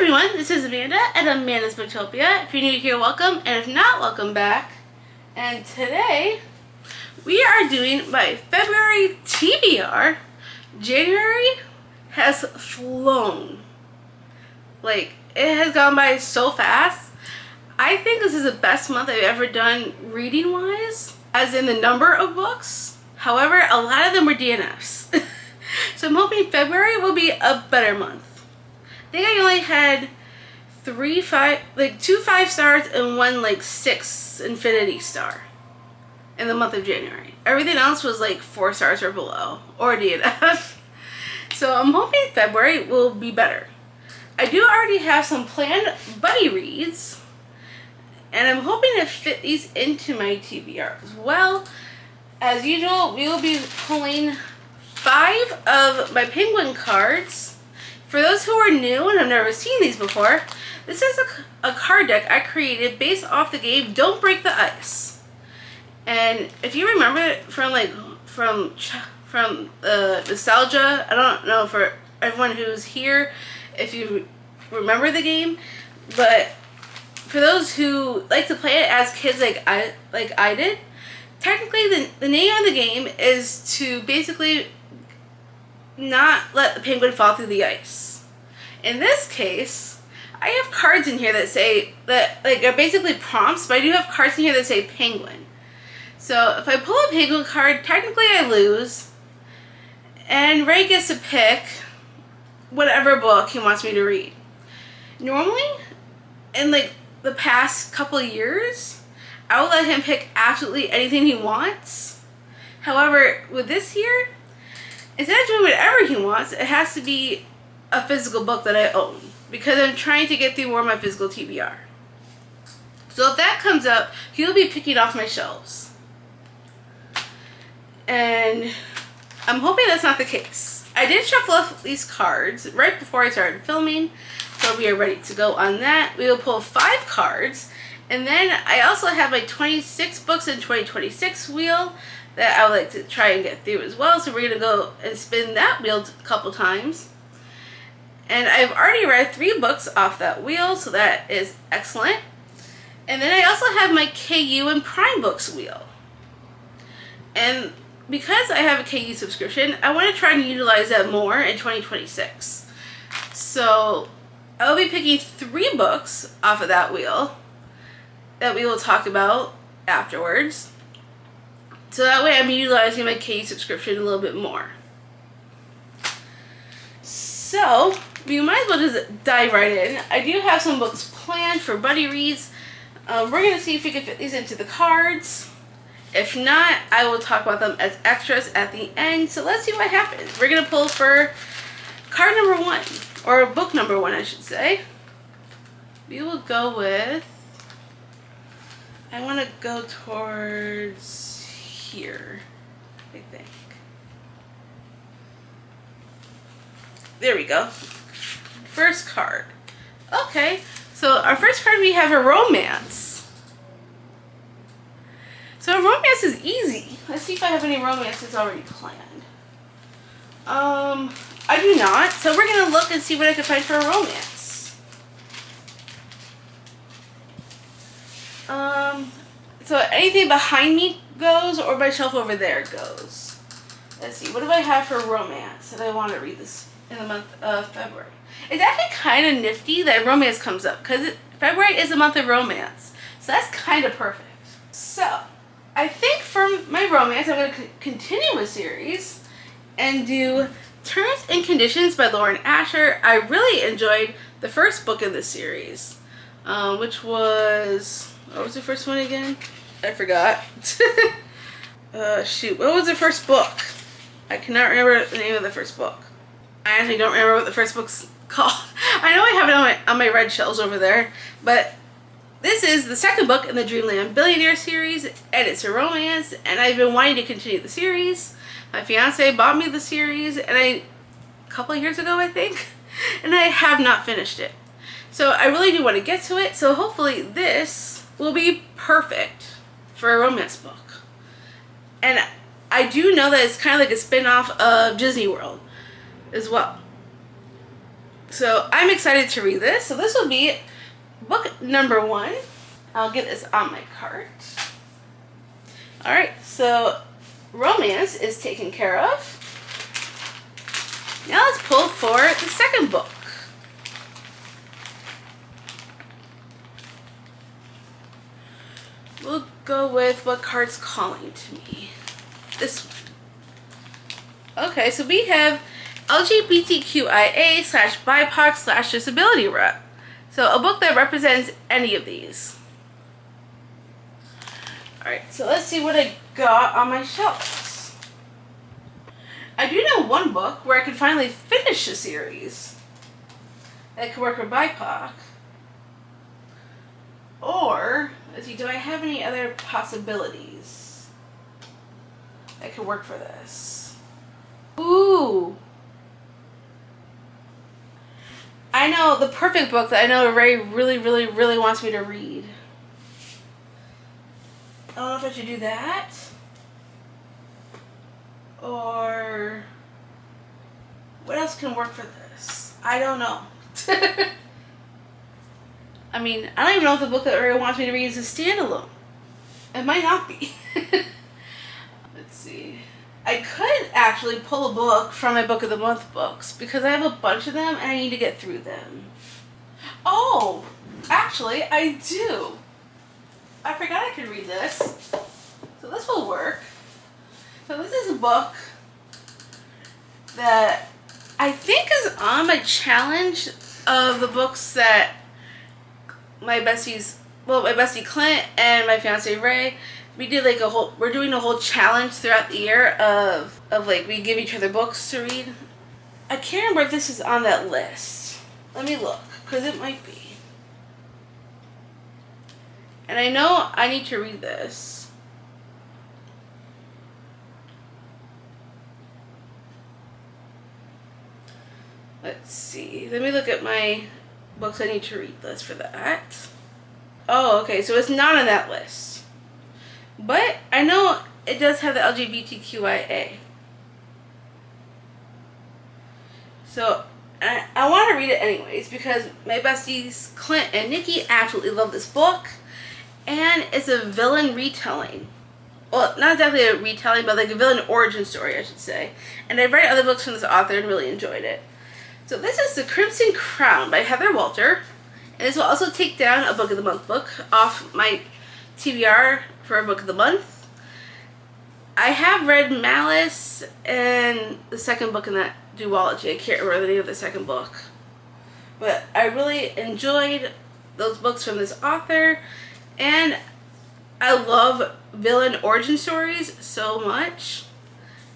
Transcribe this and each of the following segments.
everyone, this is Amanda at Amanda's Booktopia. If you're new here, welcome, and if not, welcome back. And today, we are doing my February TBR. January has flown. Like, it has gone by so fast. I think this is the best month I've ever done reading-wise, as in the number of books. However, a lot of them were DNFs. So I'm hoping February will be a better month. I think I only had two 5-stars and one 6 infinity star in the month of January. Everything else was 4 stars or below, or DNF. So I'm hoping February will be better. I do already have some planned buddy reads, and I'm hoping to fit these into my TBR as well. As usual, we will be pulling 5 of my penguin cards. For those who are new and have never seen these before, this is a card deck I created based off the game Don't Break the Ice. And if you remember it from nostalgia, I don't know for everyone who's here if you remember the game, but for those who like to play it as kids like I did, technically the name of the game is to basically not let the penguin fall through the ice. In this case, I have cards in here that say that are basically prompts, but I do have cards in here that say penguin. So if I pull a penguin card, technically I lose, and Ray gets to pick whatever book he wants me to read. Normally, in the past couple of years, I will let him pick absolutely anything he wants. However, with this year, instead of doing whatever he wants, it has to be a physical book that I own, because I'm trying to get through more of my physical TBR. So if that comes up, he'll be picking off my shelves. And I'm hoping that's not the case. I did shuffle up these cards right before I started filming, so we are ready to go on that. We will pull 5 cards, and then I also have my 26 books in 2026 wheel that I would like to try and get through as well. So we're going to go and spin that wheel a couple times. And I've already read 3 books off that wheel, so that is excellent. And then I also have my KU and Prime Books wheel. And because I have a KU subscription, I want to try and utilize that more in 2026. So I will be picking 3 books off of that wheel that we will talk about afterwards. So that way I'm utilizing my KU subscription a little bit more. So we might as well just dive right in. I do have some books planned for buddy reads. We're going to see if we can fit these into the cards. If not, I will talk about them as extras at the end. So let's see what happens. We're going to pull for card number 1, or book number 1 I should say. We will go with, I want to go towards here, I think. There we go. First card. Okay, so our first card, we have a romance. So a romance is easy. Let's see if I have any romances already planned. I do not, so we're going to look and see what I can find for a romance. So anything behind me goes, or my shelf over there goes. Let's see, what do I have for romance that I want to read this in the month of February? It's actually kind of nifty that romance comes up, because February is the month of romance. So that's kind of perfect. So I think for my romance, I'm going to continue a series and do Terms and Conditions by Lauren Asher. I really enjoyed the first book in this series, which was, what was the first one again? I forgot. Shoot, what was the first book? I cannot remember the name of the first book. I actually don't remember what the first book's called. I know I have it on my red shelves over there, but this is the second book in the Dreamland Billionaire series, and it's a romance, and I've been wanting to continue the series. My fiance bought me the series, and a couple of years ago, I think, and I have not finished it. So I really do want to get to it, so hopefully this will be perfect for a romance book. And I do know that it's kind of like a spin-off of Disney World as well. So I'm excited to read this. So this will be book number 1. I'll get this on my cart. Alright, so romance is taken care of. Now let's pull for the second book. We'll go with what card's calling to me. This one. Okay, so we have LGBTQIA/BIPOC/disability rep. So a book that represents any of these. Alright, so let's see what I got on my shelves. I do know one book where I could finally finish the series that could work for BIPOC. Or, let's see, do I have any other possibilities that could work for this? Ooh! I know the perfect book that I know Ray really wants me to read. I don't know if I should do that. Or what else can work for this? I don't know. I mean, I don't even know if the book that Ray wants me to read is a standalone. It might not be. Let's see. I could actually pull a book from my Book of the Month books because I have a bunch of them and I need to get through them. Oh, actually, I do. I forgot I could read this. So this will work. So this is a book that I think is on my challenge of the books that my bestie Clint and my fiance Ray, we did like we're doing a whole challenge throughout the year of like we give each other books to read. I can't remember if this is on that list. Let me look, because it might be. And I know I need to read this. Let's see. Let me look at my books I need to read list for that. Oh, okay. So it's not on that list. But I know it does have the LGBTQIA. So I want to read it anyways because my besties Clint and Nikki absolutely love this book. And it's a villain retelling. Well, not exactly a retelling, but like a villain origin story, I should say. And I've read other books from this author and really enjoyed it. So this is The Crimson Crown by Heather Walter. And this will also take down a Book of the Month book off my TBR for a Book of the Month. I have read Malice and the second book in that duology. I can't remember the name of the second book. But I really enjoyed those books from this author. And I love villain origin stories so much.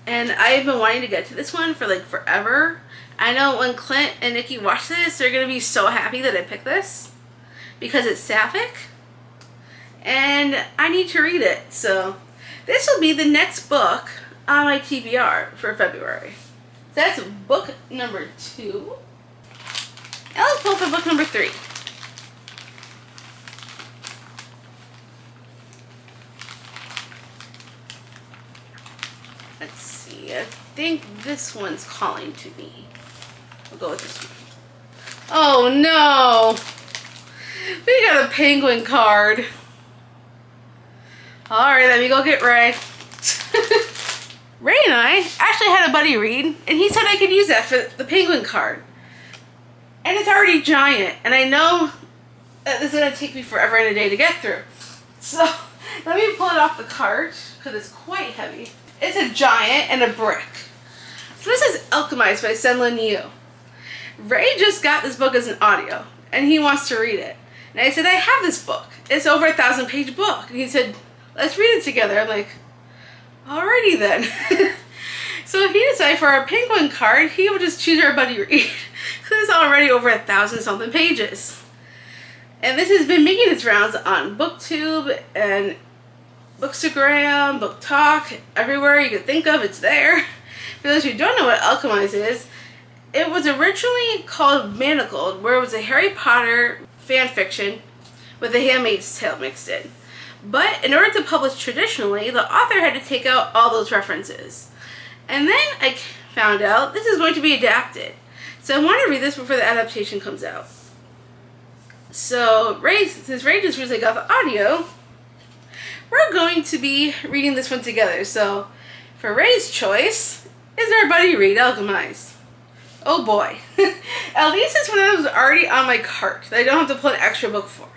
And I've been wanting to get to this one for like forever. I know when Clint and Nikki watch this, they're going to be so happy that I picked this. Because it's sapphic. And I need to read it. So this will be the next book on my TBR for February. So that's book number 2. Now let's pull for book number 3. Let's see, I think this one's calling to me. We'll go with this one. Oh no! We got a penguin card. Alright, let me go get Ray. Ray and I actually had a buddy read, and he said I could use that for the penguin card. And it's already giant, and I know that this is going to take me forever and a day to get through. So, let me pull it off the cart, because it's quite heavy. It's a giant and a brick. So this is Alchemized by Senlin Yu. Ray just got this book as an audio, and he wants to read it. And I said, I have this book. It's over 1,000-page book. And he said, let's read it together. I'm like, alrighty then. So he decided for our penguin card, he would just choose our buddy read. Because it's already over 1,000-something pages. And this has been making its rounds on BookTube and Bookstagram, Book Talk, everywhere you could think of, it's there. For those who don't know what Alchemized is, it was originally called Manacled, where it was a Harry Potter fan fiction with a Handmaid's Tale mixed in. But in order to publish traditionally, the author had to take out all those references. And then I found out this is going to be adapted. So I want to read this before the adaptation comes out. So since Ray just recently got the audio, we're going to be reading this one together. So for Ray's choice is our buddy read, Alchemized. Oh boy. At least it's one of those already on my cart that I don't have to pull an extra book for.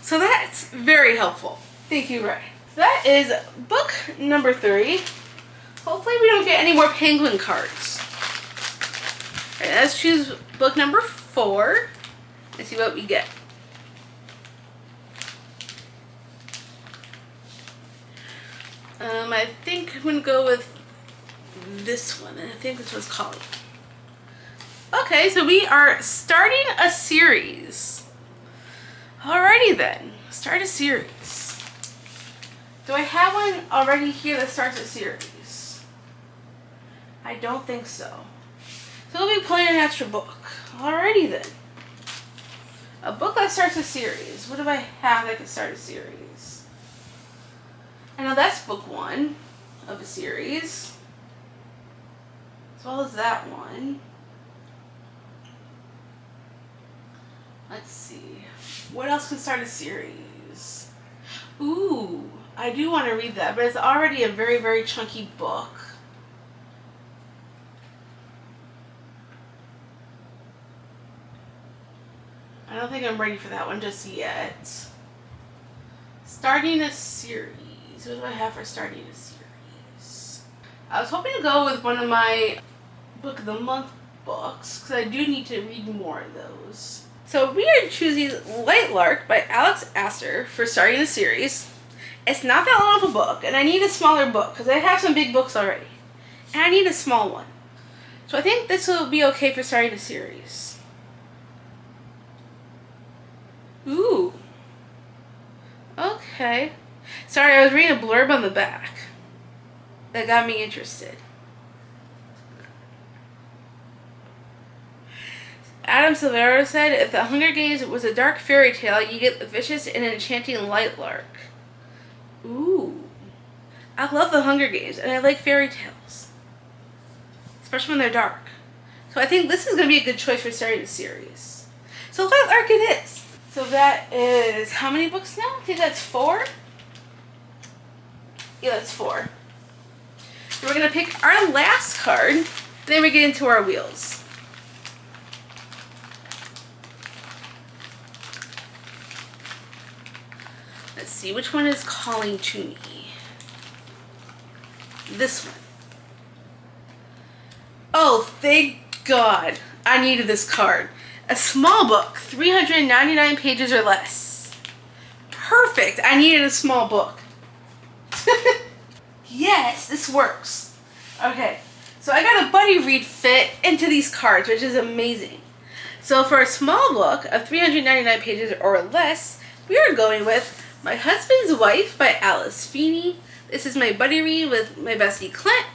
So that's very helpful. Thank you, Ray. That is book number 3. Hopefully we don't get any more penguin cards. All right, let's choose book number 4 and see what we get. I think I'm going to go with this one. I think this one's called. Okay, so we are starting a series. Alrighty then, start a series. Do I have one already here that starts a series? I don't think so. So we'll be pulling an extra book. Alrighty then. A book that starts a series. What do I have that can start a series? I know that's book 1 of a series. As well as that one. Let's see. What else can start a series? Ooh, I do want to read that, but it's already a very, very chunky book. I don't think I'm ready for that one just yet. Starting a series. What do I have for starting a series? I was hoping to go with one of my Book of the Month books, because I do need to read more of those. So we are choosing Light Lark by Alex Astor for starting a series. It's not that long of a book, and I need a smaller book, because I have some big books already. And I need a small one. So I think this will be okay for starting a series. Ooh. Okay. Sorry, I was reading a blurb on the back that got me interested. Adam Silvera said, if the Hunger Games was a dark fairy tale, you get the vicious and enchanting Light Lark. Ooh. I love the Hunger Games, and I like fairy tales. Especially when they're dark. So I think this is going to be a good choice for starting a series. So Light Lark it is. So that is, how many books now? I think that's 4? Yeah, that's 4. So we're going to pick our last card, then we get into our wheels. Let's see, which one is calling to me? This one. Oh, thank God. I needed this card. A small book, 399 pages or less. Perfect. I needed a small book. Yes, this works. Okay, so I got a buddy read fit into these cards, which is amazing. So for a small book of 399 pages or less, we are going with My Husband's Wife by Alice Feeney. This is my buddy read with my bestie Clint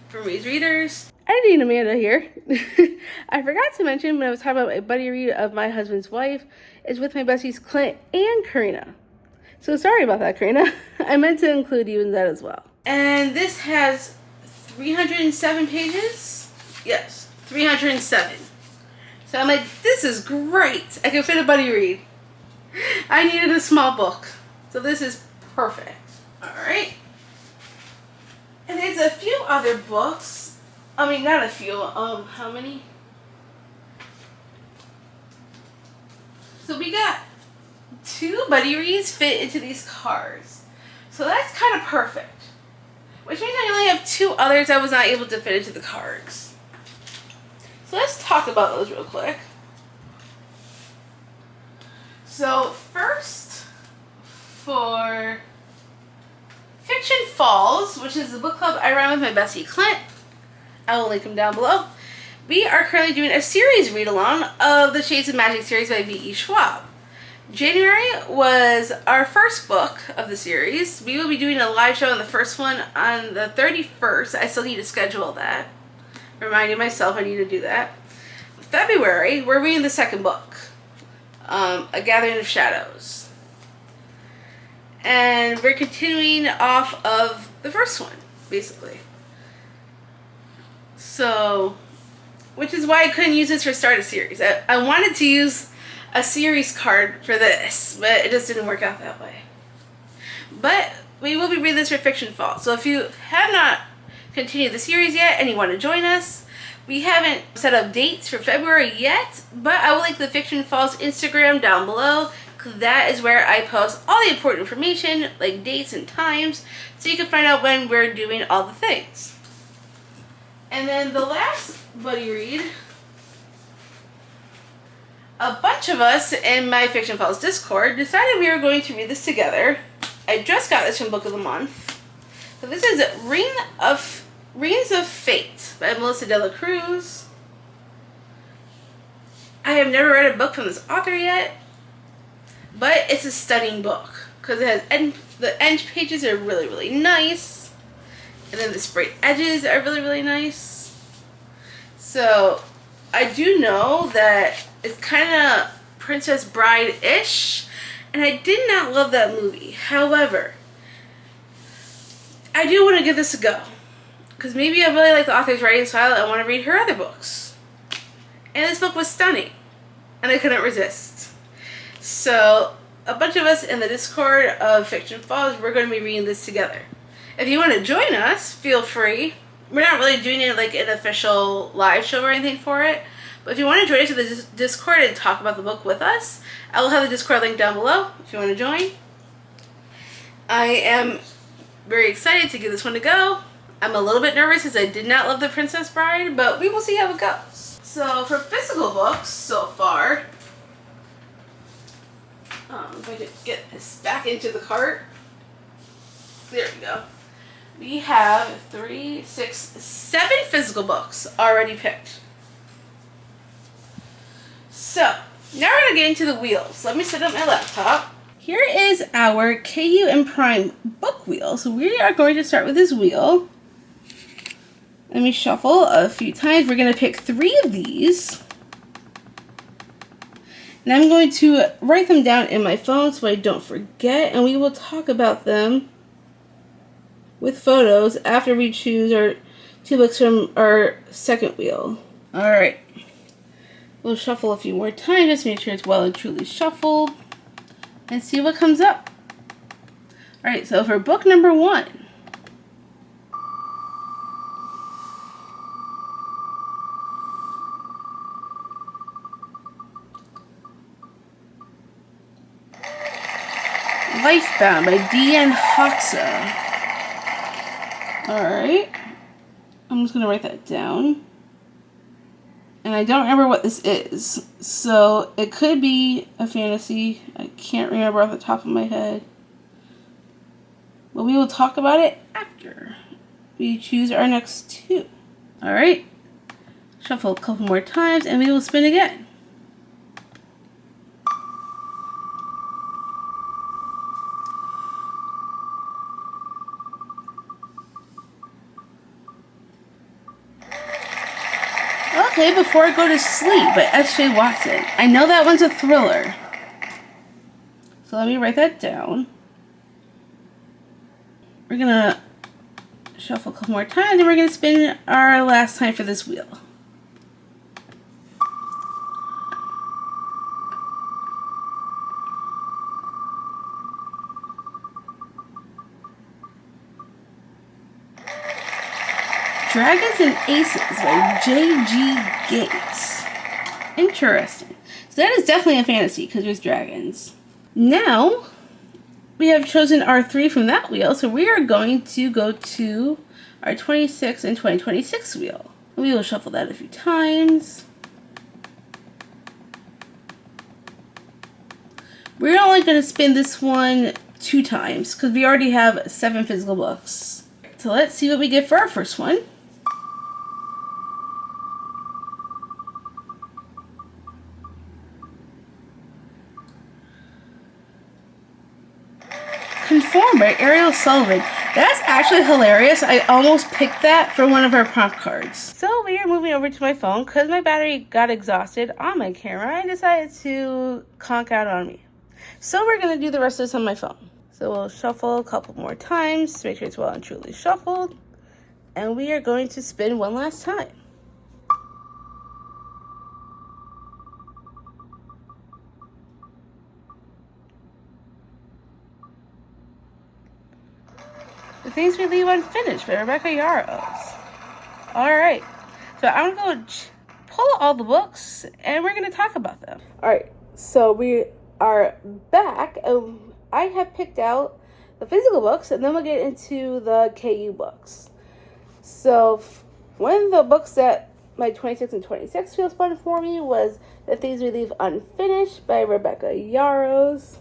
from Reed's Readers. Editing Amanda here. I forgot to mention when I was talking about my buddy read of My Husband's Wife is with my besties Clint and Karina. So sorry about that, Karina. I meant to include you in that as well. And this has 307 pages? Yes, 307. So I'm like, this is great. I can fit a buddy read. I needed a small book. So this is perfect. Alright. And there's a few other books. I mean, not a few. How many? So we got 2 buddy reads fit into these cards. So that's kind of perfect. Which means I only have 2 others I was not able to fit into the cards. So let's talk about those real quick. So first, for Fiction Falls, which is the book club I run with my bestie Clint, I will link him down below. We are currently doing a series read-along of the Shades of Magic series by V.E. Schwab. January was our first book of the series. We will be doing a live show on the first one on the 31st. I still need to schedule that. Reminding myself I need to do that. February, we're reading the second book, A Gathering of Shadows. And we're continuing off of the first one, basically. So, which is why I couldn't use this for start a series. I wanted to use a series card for this, but it just didn't work out that way. But we will be reading this for Fiction Fall. So if you have not continued the series yet and you want to join us, we haven't set up dates for February yet, but I will link the Fiction Falls Instagram down below. That is where I post all the important information, like dates and times, so you can find out when we're doing all the things. And then the last buddy read, a bunch of us in my Fiction Falls Discord decided we were going to read this together. I just got this from Book of the Month. So this is Rings of Fate by Melissa De La Cruz. I have never read a book from this author yet, but it's a stunning book because it has the end pages are really, really nice, and then the sprayed edges are really, really nice. So I do know that it's kind of Princess Bride-ish, and I did not love that movie. However, I do want to give this a go because maybe I really like the author's writing style and I want to read her other books. And this book was stunning, and I couldn't resist. So a bunch of us in the Discord of Fiction Falls, we're going to be reading this together. If you want to join us, feel free. We're not really doing it like an official live show or anything for it, but if you want to join us to the Discord and talk about the book with us, I will have the Discord link down below if you want to join. I am very excited to give this one a go. I'm a little bit nervous as I did not love The Princess Bride, but we will see how it goes. So for physical books so far, if I could get this back into the cart. There we go. We have 3, 6, 7 physical books already picked. So now we're going to get into the wheels. Let me set up my laptop. Here is our KU and Prime book wheel. So we are going to start with this wheel. Let me shuffle a few times. We're going to pick 3 of these. And I'm going to write them down in my phone so I don't forget. And we will talk about them with photos after we choose our 2 books from our second wheel. Alright. We'll shuffle a few more times. Just make sure it's well and truly shuffled. And see what comes up. Alright, so for book number 1. Lifebound by D.N. Hoxa. Alright. I'm just going to write that down. And I don't remember what this is. So it could be a fantasy. I can't remember off the top of my head. But we will talk about it after we choose our next 2. Alright. Shuffle a couple more times and we will spin again. Okay, Before I Go to Sleep by S.J. Watson. I know that one's a thriller. So let me write that down. We're going to shuffle a couple more times and we're going to spin our last time for this wheel. Dragons and Aces by J.G. Gates. Interesting. So that is definitely a fantasy because there's dragons. Now, we have chosen our 3 from that wheel, so we are going to go to our 26 and 2026 wheel. We will shuffle that a few times. We're only going to spin this one 2 times because we already have 7 physical books. So let's see what we get for our first one. Conform by Ariel Sullivan. That's actually hilarious. I almost picked that for one of our prompt cards. So we are moving over to my phone because my battery got exhausted on my camera and decided to conk out on me. So we're going to do the rest of this on my phone. So we'll shuffle a couple more times to make sure it's well and truly shuffled. And we are going to spin one last time. The Things We Leave Unfinished by Rebecca Yarros. Alright, so I'm going to pull all the books and we're going to talk about them. Alright, so we are back. I have picked out the physical books and then we'll get into the KU books. So one of the books that my 26 and 26 feels fun for me was The Things We Leave Unfinished by Rebecca Yarros.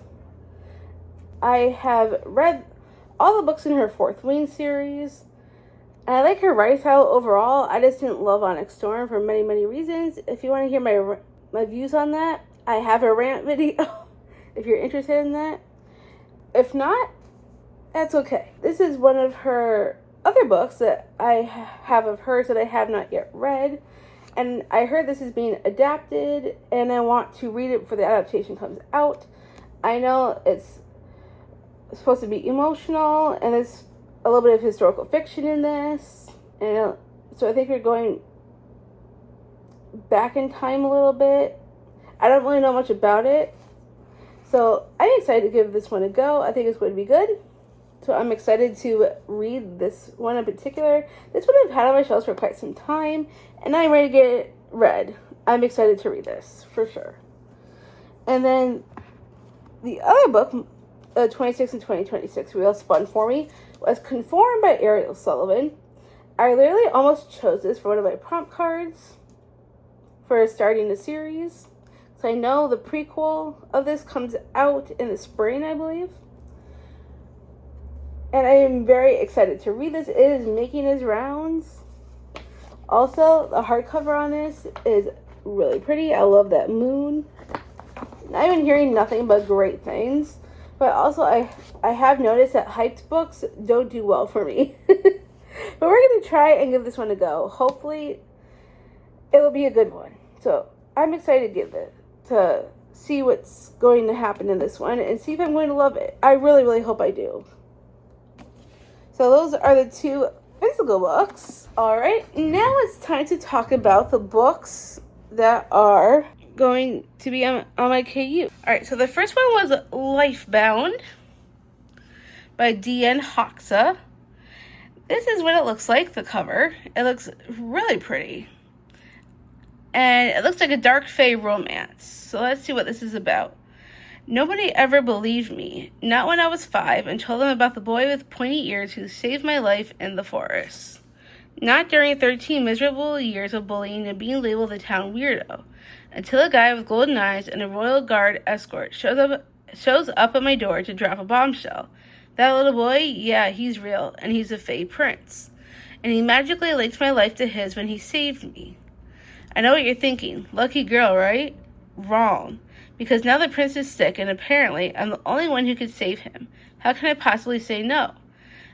I have read all the books in her Fourth Wing series. And I like her writing style overall. I just didn't love Onyx Storm for many, many reasons. If you want to hear my views on that, I have a rant video if you're interested in that. If not, that's okay. This is one of her other books that I have of hers that I have not yet read. And I heard this is being adapted, and I want to read it before the adaptation comes out. I know it's supposed to be emotional, and it's a little bit of historical fiction in this, and so I think we're going back in time a little bit. I don't really know much about it, so I'm excited to give this one a go. I think it's going to be good, so I'm excited to read this one in particular. This one I've had on my shelves for quite some time, and I'm ready to get it read. I'm excited to read this, for sure. And then the other book, 26 and 2026, real fun for me, was Conform by Ariel Sullivan. I literally almost chose this for one of my prompt cards for starting the series. So I know the prequel of this comes out in the spring, I believe. And I am very excited to read this. It is making its rounds. Also, the hardcover on this is really pretty. I love that moon. I've been hearing nothing but great things. But also, I have noticed that hyped books don't do well for me. But we're going to try and give this one a go. Hopefully, it will be a good one. So, I'm excited to give it, to see what's going to happen in this one and see if I'm going to love it. I really, really hope I do. So, those are the two physical books. Alright, now it's time to talk about the books that are going to be on my KU. Alright, so the first one was Lifebound by D.N. Hoxa. This is what it looks like, the cover. It looks really pretty. And it looks like a dark fae romance. So let's see what this is about. Nobody ever believed me, not when I was 5, and told them about the boy with pointy ears who saved my life in the forest. Not during 13 miserable years of bullying and being labeled the town weirdo. Until a guy with golden eyes and a royal guard escort shows up at my door to drop a bombshell. That little boy, yeah, he's real, and he's a fae prince. And he magically linked my life to his when he saved me. I know what you're thinking. Lucky girl, right? Wrong. Because now the prince is sick, and apparently I'm the only one who could save him. How can I possibly say no?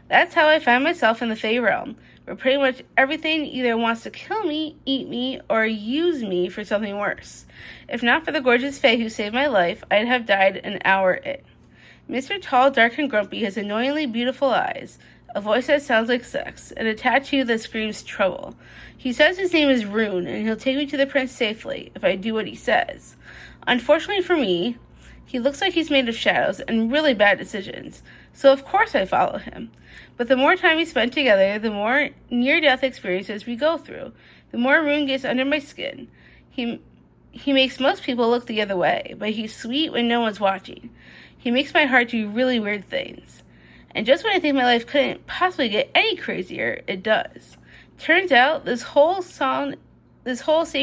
That's how I find myself in the fae realm, where pretty much everything either wants to kill me, eat me, or use me for something worse. If not for the gorgeous fae who saved my life, I'd have died an hour in. Mr. Tall, Dark, and Grumpy has annoyingly beautiful eyes, a voice that sounds like sex, and a tattoo that screams trouble. He says his name is Rune, and he'll take me to the prince safely if I do what he says. Unfortunately for me, he looks like he's made of shadows and really bad decisions, so of course I follow him. But the more time we spend together, the more near-death experiences we go through, the more Rune gets under my skin. He makes most people look the other way, but he's sweet when no one's watching. He makes my heart do really weird things. And just when I think my life couldn't possibly get any crazier, it does. Turns out, this whole Save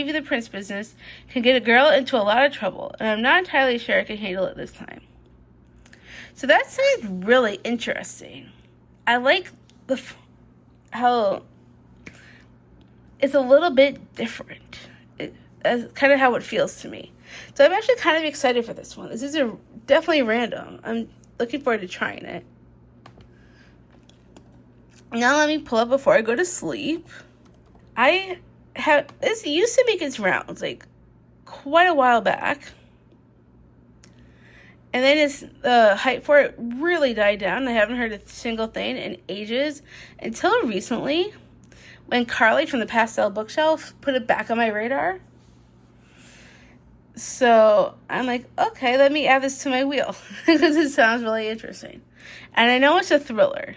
You the Prince business can get a girl into a lot of trouble, and I'm not entirely sure I can handle it this time. So that sounds really interesting. I like how it's a little bit different. That's kind of how it feels to me. So I'm actually kind of excited for this one. This is definitely random. I'm looking forward to trying it. Now let me pull up before I go to sleep. This used to make its rounds like quite a while back. And then the hype for it really died down. I haven't heard a single thing in ages until recently when Carly from the Pastel Bookshelf put it back on my radar. So I'm like, okay, let me add this to my wheel because it sounds really interesting. And I know it's a thriller.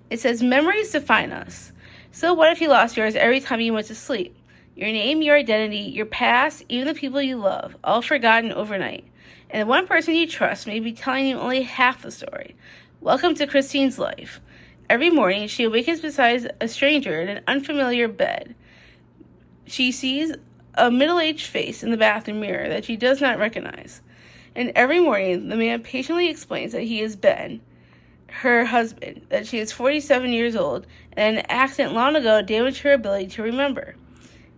It says, memories define us. So what if you lost yours every time you went to sleep? Your name, your identity, your past, even the people you love, all forgotten overnight. And the one person you trust may be telling you only half the story. Welcome to Christine's life. Every morning, she awakens beside a stranger in an unfamiliar bed. She sees a middle-aged face in the bathroom mirror that she does not recognize. And every morning, the man patiently explains that he is Ben, her husband, that she is 47 years old, and an accident long ago damaged her ability to remember.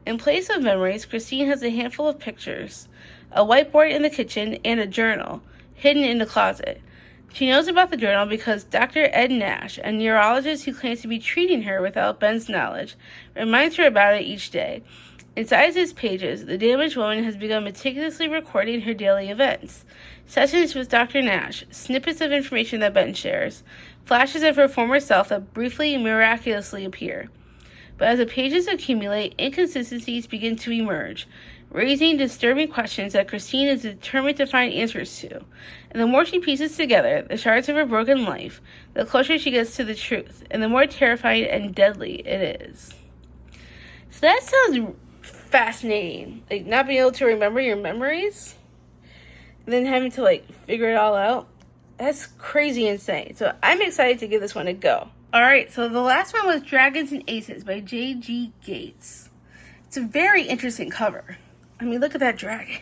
In place of memories, Christine has a handful of pictures, a whiteboard in the kitchen, and a journal hidden in the closet. She knows about the journal because Dr. Ed Nash, a neurologist who claims to be treating her without Ben's knowledge, reminds her about it each day. Inside his pages, the damaged woman has begun meticulously recording her daily events. Sessions with Dr. Nash, snippets of information that Ben shares, flashes of her former self that briefly and miraculously appear. But as the pages accumulate, inconsistencies begin to emerge, raising disturbing questions that Christine is determined to find answers to. And the more she pieces together the shards of her broken life, the closer she gets to the truth, and the more terrifying and deadly it is. So that sounds fascinating. Like, not being able to remember your memories, and then having to, figure it all out. That's crazy insane. So I'm excited to give this one a go. Alright, so the last one was Dragons and Aces by J.G. Gates. It's a very interesting cover. I mean, look at that dragon.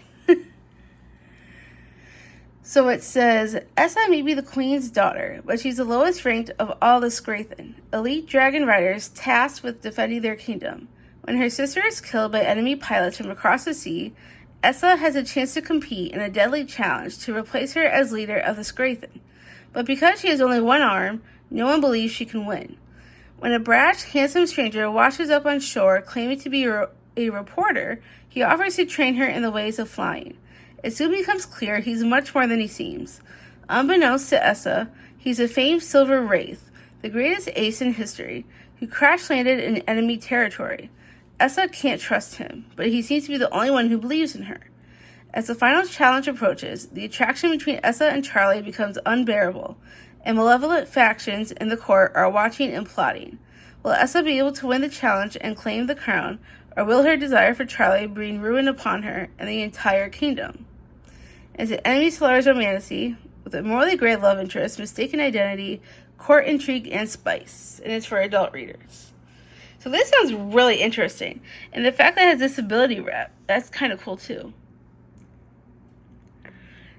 So it says, Essa may be the queen's daughter, but she's the lowest ranked of all the Skrathen, elite dragon riders tasked with defending their kingdom. When her sister is killed by enemy pilots from across the sea, Essa has a chance to compete in a deadly challenge to replace her as leader of the Skrathen. But because she has only one arm, no one believes she can win. When a brash, handsome stranger washes up on shore claiming to be a reporter, he offers to train her in the ways of flying. It soon becomes clear he's much more than he seems. Unbeknownst to Essa, he's a famed silver wraith, the greatest ace in history, who crash-landed in enemy territory. Essa can't trust him, but he seems to be the only one who believes in her. As the final challenge approaches, the attraction between Essa and Charlie becomes unbearable, and malevolent factions in the court are watching and plotting. Will Essa be able to win the challenge and claim the crown, or will her desire for Charlie bring ruin upon her and the entire kingdom? It's an enemy Solaris romantasy with a morally gray love interest, mistaken identity, court intrigue, and spice, and it's for adult readers. So this sounds really interesting, and the fact that it has disability rep, that's kind of cool too.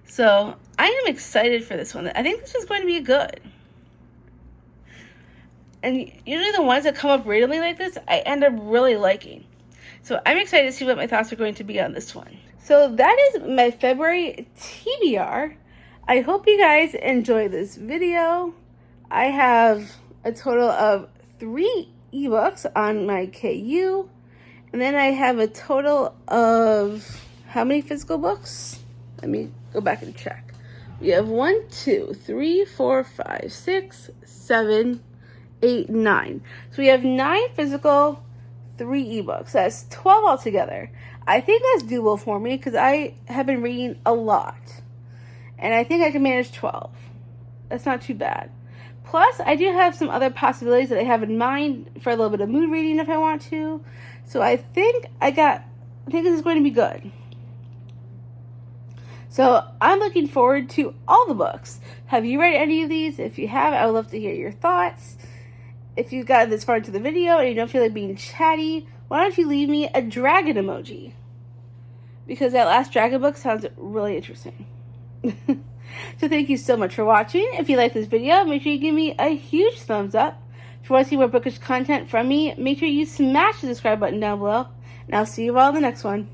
So I am excited for this one. I think this is going to be good. And usually the ones that come up randomly like this, I end up really liking. So I'm excited to see what my thoughts are going to be on this one. So that is my February TBR. I hope you guys enjoy this video. I have a total of 3 ebooks on my KU. And then I have a total of how many physical books? Let me go back and check. We have 1, 2, 3, 4, 5, 6, 7, 8, 9. So we have 9 physical, 3 ebooks. That's 12 altogether. I think that's doable for me because I have been reading a lot. And I think I can manage 12. That's not too bad. Plus, I do have some other possibilities that I have in mind for a little bit of mood reading if I want to. So I think this is going to be good. So I'm looking forward to all the books. Have you read any of these? If you have, I would love to hear your thoughts. If you've gotten this far into the video and you don't feel like being chatty, why don't you leave me a dragon emoji? Because that last dragon book sounds really interesting. So thank you so much for watching. If you like this video, make sure you give me a huge thumbs up. If you want to see more bookish content from me, make sure you smash the subscribe button down below. And I'll see you all in the next one.